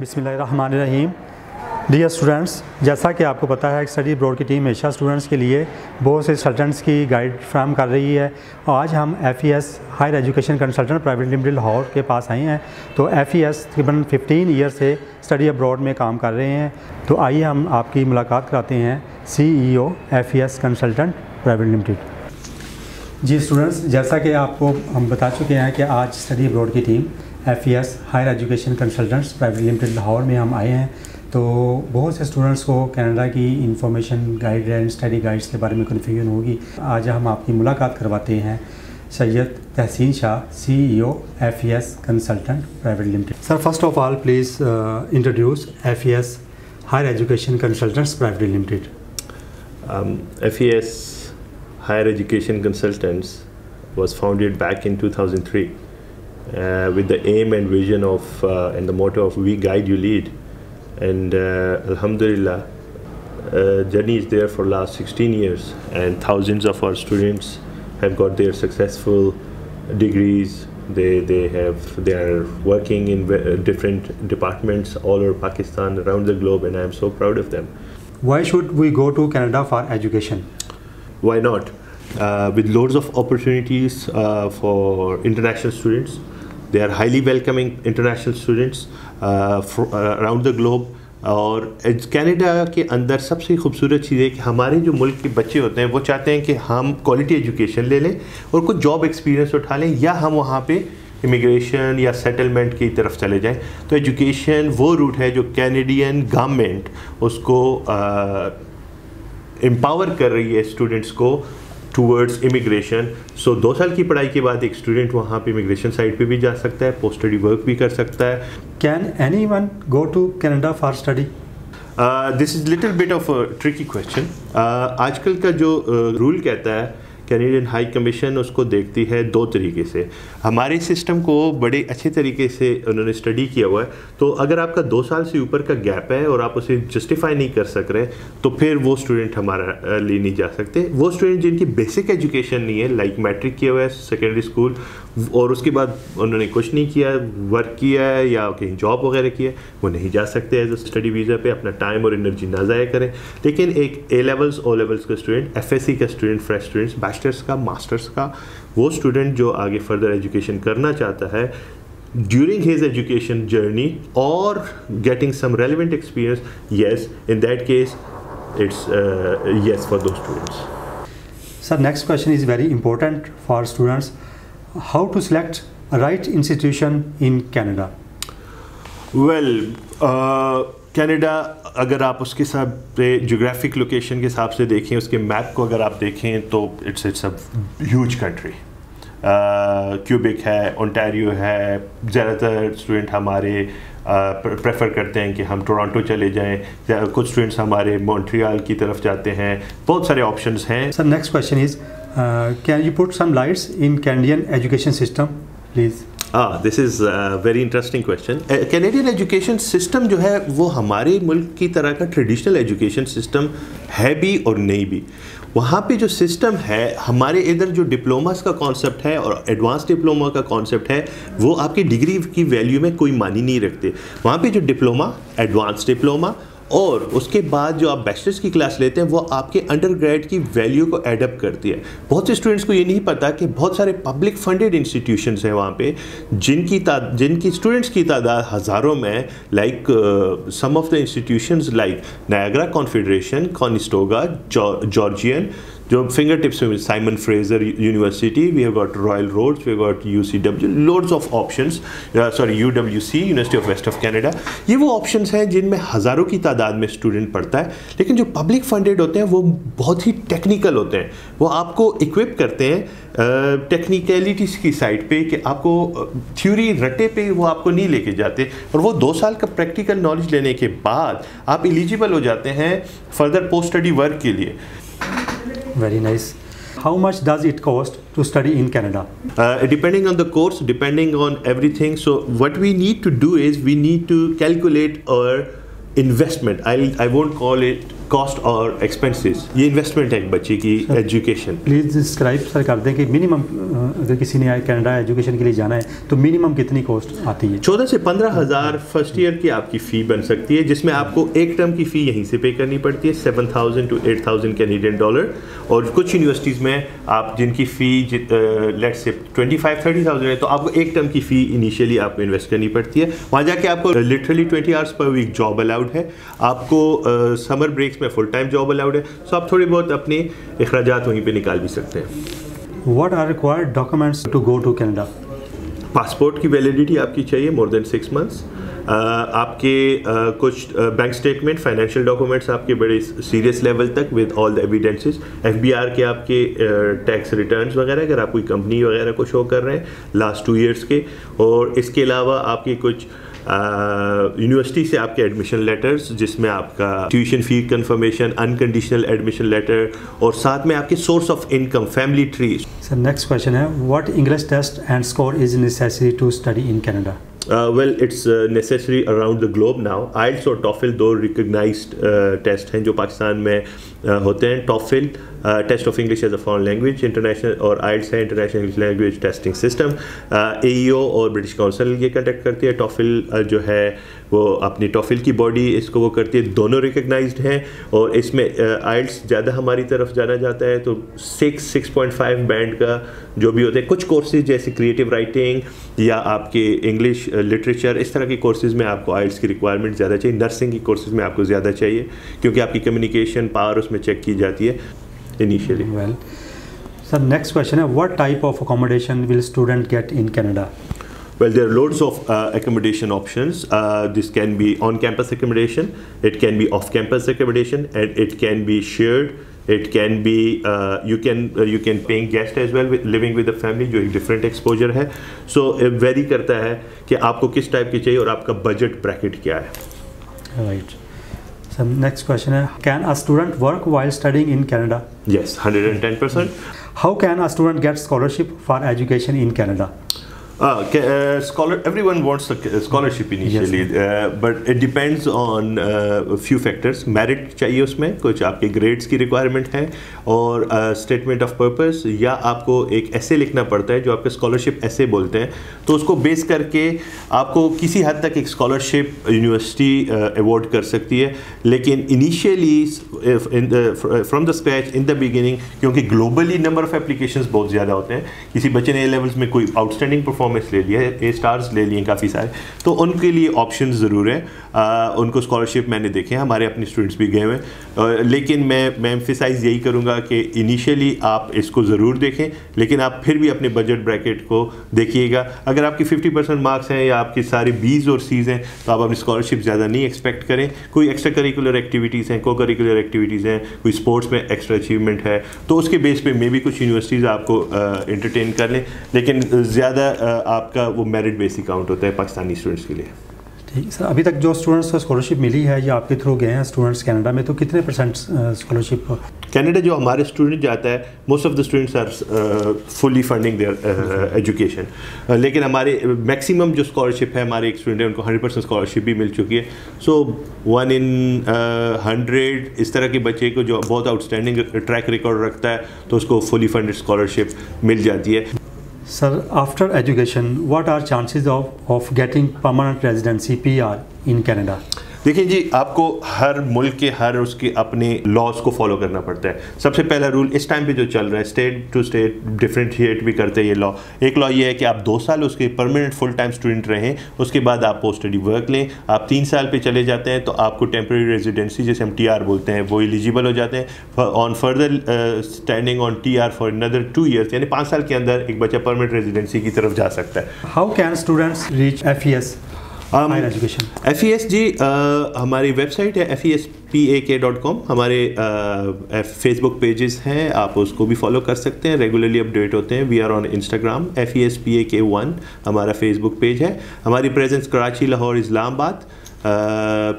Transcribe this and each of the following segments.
بسم اللہ الرحمن الرحیم. ڈیئر اسٹوڈنٹس، جیسا کہ آپ کو پتہ ہے اسٹڈی ابروڈ کی ٹیم ہمیشہ اسٹوڈنٹس کے لیے بہت سے کنسلٹنٹس کی گائیڈ فراہم کر رہی ہے. آج ہم FES higher education consultant private limited Lahore کے پاس آئے ہیں. تو FES تقریباً 15 ایئر سے اسٹڈی ابروڈ میں کام کر رہے ہیں. تو آئیے ہم آپ کی ملاقات کراتے ہیں CEO FES consultant private limited. جی اسٹوڈنٹس، جیسا کہ آپ کو ہم بتا چکے ہیں کہ آج اسٹڈی ابروڈ کی team FES higher education consultants private limited Lahore میں ہم آئے ہیں. تو بہت سے اسٹوڈنٹس کو کینیڈا کی information guide and study guides کے بارے میں کنفیوژن ہوگی. آج ہم آپ کی ملاقات کرواتے ہیں Syed Tehseen Shah CEO FES consultant private limited. Sir, first of all please introduce FES higher education consultants private limited. FES Higher Education Consultants was founded back in 2003 with the aim and vision of and the motto of "We guide, you lead." And Alhamdulillah, journey is there for last 16 years, and thousands of our students have got their successful degrees. They are working in different departments all over Pakistan, around the globe, and I am so proud of them. Why should we go to Canada for education? Why not? With loads of opportunities for international students. They are highly welcoming international students around the globe. اور Canada کے اندر سب سے خوبصورت چیز ہے کہ ہمارے جو ملک کے بچے ہوتے ہیں وہ چاہتے ہیں کہ ہم کوالٹی ایجوکیشن لے لیں اور کچھ جاب ایکسپیرینس اٹھا لیں، یا ہم وہاں پہ امیگریشن یا سیٹلمنٹ کی طرف چلے جائیں. تو ایجوکیشن وہ روٹ ہے جو کینیڈین گورنمنٹ اس کو امپاور کر رہی ہے اسٹوڈنٹس کو ٹورڈز امیگریشن. سو 2 سال کی پڑھائی کے بعد ایک اسٹوڈنٹ وہاں پہ امیگریشن سائٹ پہ بھی جا سکتا ہے، پوسٹ اسٹڈی ورک بھی کر سکتا ہے. Can anyone go to Canada for study? This is little bit of tricky question. آج کل کا جو رول کہتا ہے، کینیڈین ہائی کمیشن اس کو دیکھتی ہے 2 طریقے سے. ہمارے سسٹم کو بڑے اچھے طریقے سے انہوں نے اسٹڈی کیا ہوا ہے. تو اگر آپ کا 2 سال سے اوپر کا گیپ ہے اور آپ اسے جسٹیفائی نہیں کر سک رہے تو پھر وہ اسٹوڈنٹ ہمارا لیے نہیں جا سکتے. وہ اسٹوڈنٹ جن کی بیسک ایجوکیشن نہیں ہے، لائک میٹرک کیا ہوا ہے سیکنڈری اسکول، اور اس کے بعد انہوں نے کچھ نہیں کیا، ورک کیا ہے یا کہیں جاب وغیرہ کیا ہے، وہ نہیں جا سکتے ایز اے اسٹڈی ویزا پہ. اپنا ٹائم اور انرجی نہ ضائع کریں. لیکن ایک A لیولس O لیولس کا اسٹوڈنٹ، FSC کا اسٹوڈنٹ، فریش اسٹوڈنٹس، بیچلرس کا، ماسٹرس کا، وہ اسٹوڈنٹ جو آگے فردر ایجوکیشن کرنا چاہتا ہے ڈیورنگ ہز ایجوکیشن جرنی اور getting some relevant experience, yes, in that case it's yes for those students. Sir, next question is very important for students. How to select right institution in Canada? Well, Canada اگر آپ اس کے حساب سے geographic location کے حساب سے دیکھیں، اس کے میپ کو اگر آپ دیکھیں تو it's a huge country. Quebec ہے، اونٹاریو ہے. زیادہ تر اسٹوڈنٹ ہمارے پریفر کرتے ہیں کہ ہم ٹورانٹو چلے جائیں. کچھ اسٹوڈنٹس ہمارے مونٹریال کی طرف جاتے ہیں. بہت سارے آپشنس ہیں. Sir, next question is can you put some lights in Canadian education system please? This is very interesting question. Canadian education system جو ہے وہ ہمارے ملک کی طرح کا ٹریڈیشنل ایجوکیشن سسٹم ہے بھی اور نہیں بھی. وہاں پہ جو سسٹم ہے، ہمارے ادھر جو ڈپلوماز کا کانسیپٹ ہے اور ایڈوانس ڈپلوما کا کانسیپٹ ہے، وہ آپ کی ڈگری کی ویلیو میں کوئی معنی نہیں رکھتے. وہاں پہ جو ڈپلوما، ایڈوانس ڈپلوما اور اس کے بعد جو آپ بیچلرس کی کلاس لیتے ہیں وہ آپ کے انڈر گریڈ کی ویلیو کو ایڈ اپ کرتی ہے. بہت سے اسٹوڈنٹس کو یہ نہیں پتا کہ بہت سارے پبلک فنڈیڈ انسٹیٹیوشنس ہیں وہاں پہ جن کی اسٹوڈنٹس کی تعداد ہزاروں میں، like some of the institutions like Niagara Confederation, Conestoga, Georgian, جو فنگر ٹپس میں، Simon Fraser University, we have got Royal Roads, we have got UCW، loads of options, UWC، University of West of Canada. یہ وہ options ہیں جن میں ہزاروں کی تعداد میں اسٹوڈنٹ پڑھتا ہے. لیکن جو پبلک فنڈیڈ ہوتے ہیں وہ بہت ہی ٹیکنیکل ہوتے ہیں. وہ آپ کو اکوپ کرتے ہیں ٹیکنیکیلٹیز کی سائڈ پہ، کہ آپ کو تھیوری رٹے پہ وہ آپ کو نہیں لے کے جاتے. اور وہ 2 سال کا پریکٹیکل نالج لینے کے بعد آپ ایلیجیبل ہو جاتے ہیں فردر پوسٹ اسٹڈی ورک کے لیے. Very nice. How much does it cost to study in Canada? Depending on the course, depending on everything. So what we need to do is we need to calculate our investment. I won't call it cost اور expenses, یہ investment ہے ایک بچے کی education. Please describe سر کر دیں کہ minimum اگر کسی نے کینیڈا ایجوکیشن کے لیے جانا ہے تو منیمم کتنی کاسٹ آتی ہے؟ 14 سے 15,000 فرسٹ ایئر کی آپ کی فی بن سکتی ہے، جس میں آپ کو ایک ٹرم کی فی یہیں سے پے کرنی پڑتی ہے 7,000 to 8,000 کینیڈین ڈالر. اور کچھ یونیورسٹیز میں آپ جن کی فی لیٹ سے 25-30,000 ہے تو آپ کو ایک ٹرم کی فی انیشیلی آپ کو انویسٹ کرنی پڑتی ہے. وہاں جا کے آپ کو لٹرلی 20 hours پر ویک جاب الاؤڈ ہے. آپ کو سمر بریکس میں فل ٹائم جاب الاؤڈ ہے. سو آپ تھوڑے بہت اپنے اخراجات وہیں پہ نکال بھی سکتے ہیں. What are required documents to go to Canada? Passport کی ویلیڈیٹی آپ کی چاہیے مور دین 6 months. آپ کے کچھ بینک اسٹیٹمنٹ، فائنینشیل ڈاکومنٹس آپ کے بڑے سیریس لیول تک with all the evidences. FBR کے آپ کے ٹیکس ریٹرنس وغیرہ اگر آپ کوئی کمپنی وغیرہ کو شو کر رہے ہیں لاسٹ 2 years کے. اور اس کے علاوہ آپ کے کچھ یونیورسٹی سے آپ کے ایڈمیشن لیٹرز جس میں آپ کا tuition fee confirmation, unconditional admission letter, اور ساتھ میں آپ کے source of income, family tree. Sir next question ہے what English test and score is necessary to study in Canada? Well, it's necessary around the globe now. IELTS اور TOEFL دو recognized test ہیں جو پاکستان میں ہوتے ہیں. TOEFL test of English as a foreign language international, اور IELTS ہے international English language testing system. AEO اور British council یہ کنڈکٹ کرتی ہے. TOEFL جو ہے وہ اپنی TOEFL کی باڈی اس کو وہ کرتی ہے. دونوں ریکگنائزڈ ہیں. اور اس میں IELTS زیادہ ہماری طرف جانا جاتا ہے تو 6.5 بینڈ کا جو بھی ہوتے ہیں. کچھ کورسز جیسے کریٹیو رائٹنگ یا آپ کے انگلش لٹریچر، اس طرح کے کورسز میں آپ کو IELTS کی ریکوائرمنٹ زیادہ چاہیے. نرسنگ کی کورسز میں آپ کو زیادہ چاہیے کیونکہ آپ کی کمیونیکیشن پاور اس میں چیک کی جاتی ہے initially. Well sir next question ہے what type of accommodation will student get in Canada? Well, there are loads of accommodation options. This can be on-campus accommodation, it can be off-campus accommodation, and it can be shared. It can be you can paying guest as well with living with the family جو ایک different exposure ہے. So vary کرتا ہے کہ آپ کو کس type کی چاہیے اور آپ کا بجٹ بریکٹ کیا ہے. Right. So next question ہے can a student work while studying in Canada? Yes, 110%. How can a student get scholarship for education in Canada? Everyone wants a scholarship initially, yes. But it depends on a few factors. Merit چاہیے اس میں، کچھ آپ کے grades کی requirement ہے، اور statement of purpose, یا آپ کو ایک ایسے لکھنا پڑتا ہے جو آپ کے اسکالرشپ ایسے بولتے ہیں. تو اس کو بیس کر کے آپ کو کسی حد تک ایک اسکالرشپ یونیورسٹی ایوارڈ کر سکتی ہے. لیکن initially from the scratch in the beginning, کیونکہ گلوبلی نمبر آف اپلیکیشنز بہت زیادہ ہوتے ہیں. کسی بچے نے A-levels میں کوئی آؤٹ اسٹینڈنگ پرفارمنس لے لیا ہے، A-stars لے لیے کافی سارے، تو ان کے لیے آپشن ضرور ہیں. ان کو اسکالرشپ میں نے دیکھے ہیں، ہمارے اپنے اسٹوڈنٹس بھی گئے ہوئے. لیکن میں ایمفیسائز یہی کروں گا کہ انیشیلی آپ اس کو ضرور دیکھیں، لیکن آپ پھر بھی اپنے بجٹ بریکٹ کو دیکھیے گا. اگر آپ کی 50% مارکس ہیں یا آپ کی ساری B's اور C's ہیں تو آپ اپنی اسکالرشپ زیادہ نہیں ایکسپیکٹ کریں. کوئی ایکسٹرا کریکولر ایکٹیویٹیز ہیں، کو کریکولر ایکٹیویٹیز ہیں، کوئی اسپورٹس میں ایکسٹرا اچیومنٹ ہے، تو اس کے بیس پہ میں بھی کچھ یونیورسٹیز آپ کو انٹرٹین کر لیں. لیکن زیادہ آپ کا وہ میرٹ بیس اکاؤنٹ ہوتا ہے پاکستانی اسٹوڈنٹس کے لیے. ٹھیک سر، ابھی تک جو اسٹوڈنٹس کو اسکالرشپ ملی ہے یا آپ کے تھرو گئے ہیں اسٹوڈنٹس کینیڈا میں، تو کتنے پرسینٹ اسکالرشپ؟ کینیڈا جو ہمارے اسٹوڈنٹ جاتا ہے most of the students are fully funding their education. لیکن ہمارے میکسیمم جو اسکالرشپ ہے، ہمارے ایک اسٹوڈنٹ ہیں ان کو 100% اسکالرشپ بھی مل چکی ہے. سو 1 in 100 اس طرح کے بچے کو جو بہت آؤٹ اسٹینڈنگ ٹریک ریکارڈ رکھتا ہے تو اس کو فلی فنڈڈ اسکالرشپ مل جاتی ہے. Sir, after education, what are chances of getting permanent residency PR in Canada? دیکھیں جی، آپ کو ہر ملک کے ہر اس کے اپنے لاز کو فالو کرنا پڑتا ہے. سب سے پہلا رول اس ٹائم پہ جو چل رہا ہے، اسٹیٹ ٹو اسٹیٹ ڈفرینشیٹ بھی کرتے ہیں یہ لا. ایک لا یہ ہے کہ آپ 2 سال اس کے پرماننٹ فل ٹائم اسٹوڈنٹ رہیں، اس کے بعد آپ پوسٹ اسٹڈی ورک لیں. آپ 3 سال پہ چلے جاتے ہیں تو آپ کو ٹیمپرری ریزیڈینسی جیسے ہم TR بولتے ہیں وہ ایلیجیبل ہو جاتے ہیں. On further standing on TR for another 2 years، یعنی 5 سال کے اندر ایک بچہ پرماننٹ ریزیڈینسی کی طرف جا سکتا ہے. How can students reach FES higher education? FES جی ہماری ویب سائٹ ہے fespak.com. ہمارے فیس بک پیجز ہیں، آپ اس کو بھی فالو کر سکتے ہیں، ریگولرلی اپڈیٹ ہوتے ہیں. We are on Instagram FESPAK1 ہمارا فیس بک پیج ہے. ہماری presence Karachi, Lahore, Islamabad,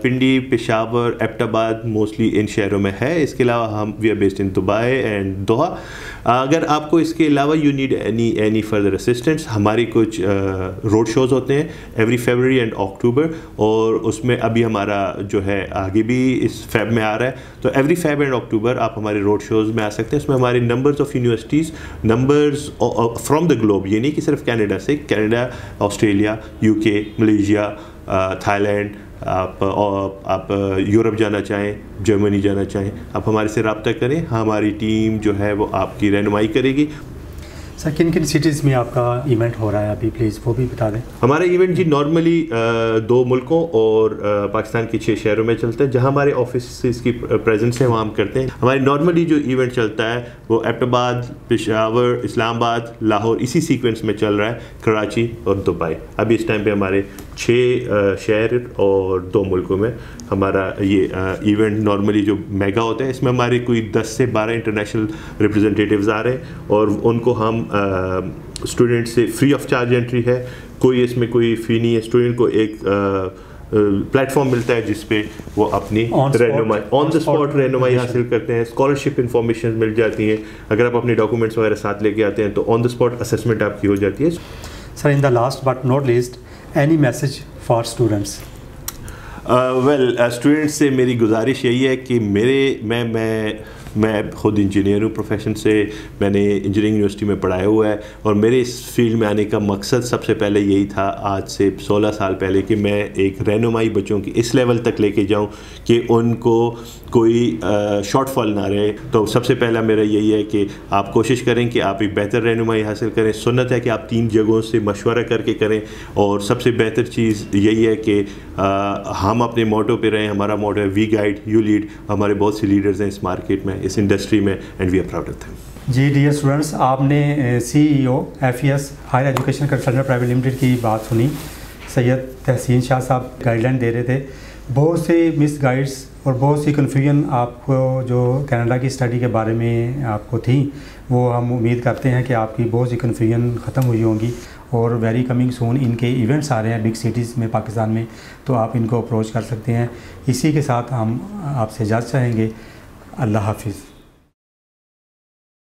Pindi, Peshawar, Abbottabad mostly ان شہروں میں ہے. اس کے علاوہ ہم we are based in Dubai and Doha. اگر آپ کو اس کے علاوہ you need any further assistance, ہماری کچھ روڈ شوز ہوتے ہیں ایوری فیبرری اینڈ اکتوبر، اور اس میں ابھی ہمارا جو ہے آگے بھی اس فیب میں آ رہا ہے، تو ایوری فیب اینڈ اکتوبر آپ ہمارے روڈ شوز میں آ سکتے ہیں. اس میں ہمارے numbers of universities, numbers from the globe, یہ نہیں کہ صرف کینیڈا سے، کینیڈا، آسٹریلیا، یو کے، ملیشیا، تھائی لینڈ، آپ یورپ جانا چاہیں، جرمنی جانا چاہیں، آپ ہمارے سے رابطہ کریں، ہماری ٹیم جو ہے وہ آپ کی رہنمائی کرے گی. سر کن کن سٹیز میں آپ کا ایونٹ ہو رہا ہے ابھی، پلیز وہ بھی بتا دیں. ہمارا ایونٹ جی نارملی 2 ملکوں اور پاکستان کے 6 شہروں میں چلتا ہے، جہاں ہمارے آفیسز کی پریزنس ہے وہاں ہم کرتے ہیں. ہماری نارملی جو ایونٹ چلتا ہے وہ ایبٹ آباد، پشاور، اسلام آباد، لاہور، اسی سیکوینس میں چل رہا ہے، کراچی اور دبئی. ابھی اس ٹائم پہ ہمارے 6 شہر اور 2 ملکوں میں ہمارا یہ ایونٹ نارملی جو میگا ہوتا ہے، اس میں ہمارے کوئی 10 سے 12 انٹرنیشنل ریپرزنٹیٹیوز آ رہے ہیں، اور ان کو ہم اسٹوڈنٹ سے فری آف چارج انٹری ہے، کوئی اس میں کوئی فی نہیں ہے. اسٹوڈنٹ کو ایک پلیٹ فارم ملتا ہے جس پہ وہ اپنی رہنمائی آن دا اسپاٹ رہنمائی حاصل کرتے ہیں. اسکالرشپ انفارمیشن مل جاتی ہیں، اگر آپ اپنے ڈاکومنٹس وغیرہ ساتھ لے کے آتے ہیں تو آن دا اسپاٹ اسسمنٹ آپ کی ہو جاتی ہے. Sir in the last but not least, any message for students? Well students سے میری گزارش یہی ہے کہ میں خود انجینئر ہوں پروفیشن سے، میں نے انجینئرنگ یونیورسٹی میں پڑھایا ہوا ہے، اور میرے اس فیلڈ میں آنے کا مقصد سب سے پہلے یہی تھا آج سے 16 سال پہلے کہ میں ایک رہنمائی بچوں کی اس لیول تک لے کے جاؤں کہ ان کو کوئی شارٹ فال نہ رہے. تو سب سے پہلا میرا یہی ہے کہ آپ کوشش کریں کہ آپ ایک بہتر رہنمائی حاصل کریں. سنت ہے کہ آپ 3 جگہوں سے مشورہ کر کے کریں، اور سب سے بہتر چیز یہی ہے کہ ہم اپنے موٹو پہ رہیں. ہمارا موٹو ہے وی گائیڈ یو لیڈ. ہمارے بہت سے لیڈرز ہیں اس مارکیٹ میں، اس انڈسٹری میں، and we are proud of them. جی ڈیئر اسٹوڈنٹس، آپ نے CEO FES higher education consultant private limited کی بات سنی. سید تحسین شاہ صاحب گائیڈ لائن دے رہے تھے. بہت سے مس گائیڈس اور بہت سی کنفیوژن آپ کو جو کینیڈا کی اسٹڈی کے بارے میں آپ کو تھیں، وہ ہم امید کرتے ہیں کہ آپ کی بہت سی کنفیوژن ختم ہوئی ہوں گی، اور ویری کمنگ سون ان کے ایونٹس آ رہے ہیں بگ سٹیز میں پاکستان میں، تو آپ ان کو اپروچ کر سکتے ہیں. اسی کے ساتھ ہم آپ سے اجازت چاہیں گے. اللہ حافظ.